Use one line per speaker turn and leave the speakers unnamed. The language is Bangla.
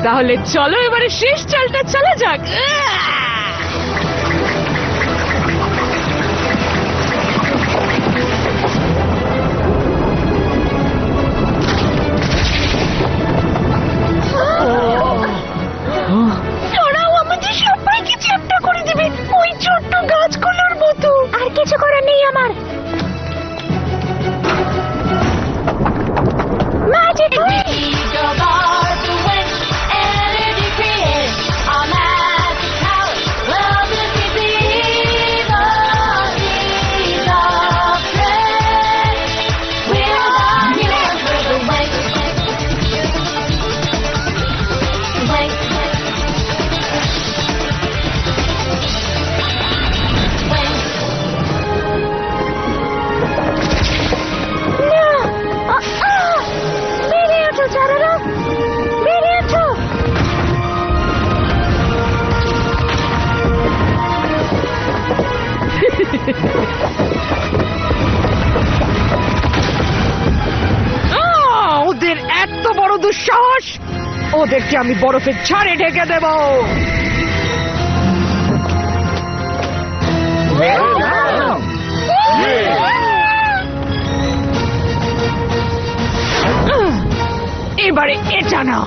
তাহলে চলো এবারে শেষ চালটা চালা যাক। ওরাও আমাদের সবাইকে চ্যাপ্টা করে দেবে ওই ছোট্ট গাছগুলোর মতো।
আর কিছু করার নেই আমার। ম্যাজিক বেরিয়ে ওঠো চারারা, বেরিয়ে ওঠো।
ওদের এত বড় দুঃসাহস! ওদেরকে আমি বরফের ঝাড়ে ঢেকে দেব। এবারে এটা না।